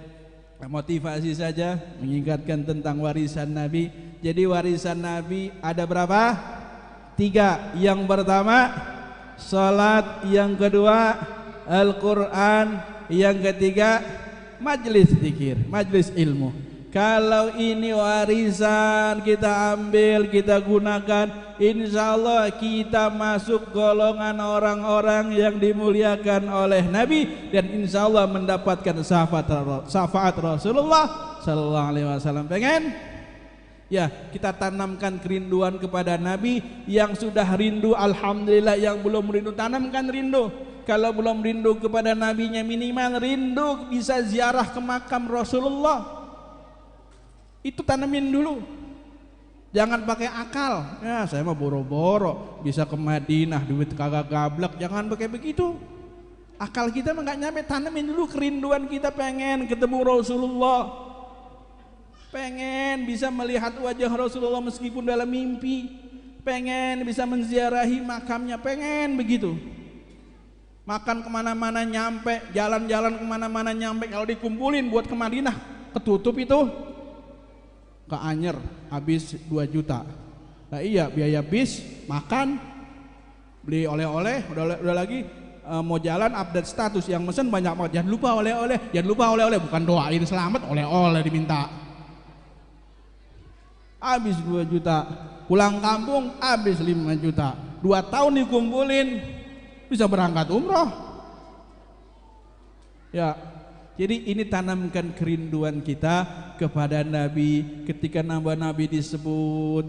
motivasi saja, mengingatkan tentang warisan Nabi. Jadi warisan Nabi ada berapa? 3. Yang pertama salat, yang kedua Al-Quran, yang ketiga majlis zikir, majlis ilmu. Kalau ini warisan kita ambil, kita gunakan, insya Allah kita masuk golongan orang-orang yang dimuliakan oleh Nabi, dan insya Allah mendapatkan syafaat Rasulullah Sallallahu Alaihi Wasallam. Pengen? Ya, kita tanamkan kerinduan kepada Nabi. Yang sudah rindu alhamdulillah, yang belum rindu tanamkan rindu. Kalau belum rindu kepada Nabinya, minimal rindu bisa ziarah ke makam Rasulullah. Itu tanamin dulu. Jangan pakai akal. Ya, saya mah boro-boro bisa ke Madinah, duit kagak gablek. Jangan pakai begitu. Akal kita mah nggak nyampe. Tanamin dulu kerinduan kita, pengen ketemu Rasulullah, pengen bisa melihat wajah Rasulullah meskipun dalam mimpi, pengen bisa menziarahi makamnya, pengen begitu. Makan kemana-mana nyampe, jalan-jalan kemana-mana nyampe. Kalau dikumpulin buat ke Madinah, ketutup itu. Ke Anyer habis 2 juta. Nah iya, biaya bis, makan, beli oleh-oleh, udah lagi mau jalan update status, yang mesen banyak banget. Jangan lupa oleh-oleh, jangan lupa oleh-oleh, bukan doain selamat, oleh-oleh diminta. Habis 2 juta, pulang kampung habis 5 juta. 2 tahun dikumpulin bisa berangkat umroh. Ya, jadi ini tanamkan kerinduan kita kepada Nabi. Ketika nama Nabi disebut,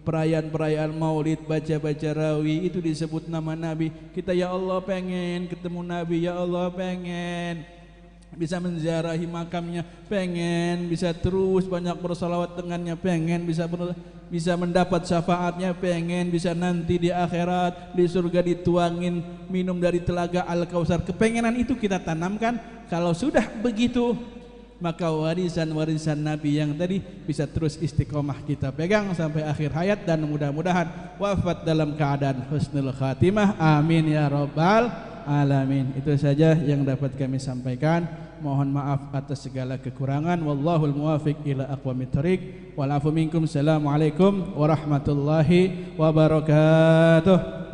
perayaan-perayaan maulid, baca-baca rawi, itu disebut nama Nabi. Kita ya Allah pengen ketemu Nabi, ya Allah pengen bisa menziarahi makamnya, pengen bisa terus banyak bersalawat dengannya, pengen bisa mendapat syafaatnya, pengen bisa nanti di akhirat di surga dituangin minum dari telaga Al-Kautsar. Kepengenan itu kita tanamkan. Kalau sudah begitu, maka warisan-warisan Nabi yang tadi bisa terus istiqomah kita pegang sampai akhir hayat, dan mudah-mudahan wafat dalam keadaan husnul khatimah. Amin ya rabbal alamin. Itu saja yang dapat kami sampaikan. Mohon maaf atas segala kekurangan. Wallahul muwafiq ila aqwamit thoriq. Wal afu minkum. Assalamualaikum warahmatullahi wabarakatuh.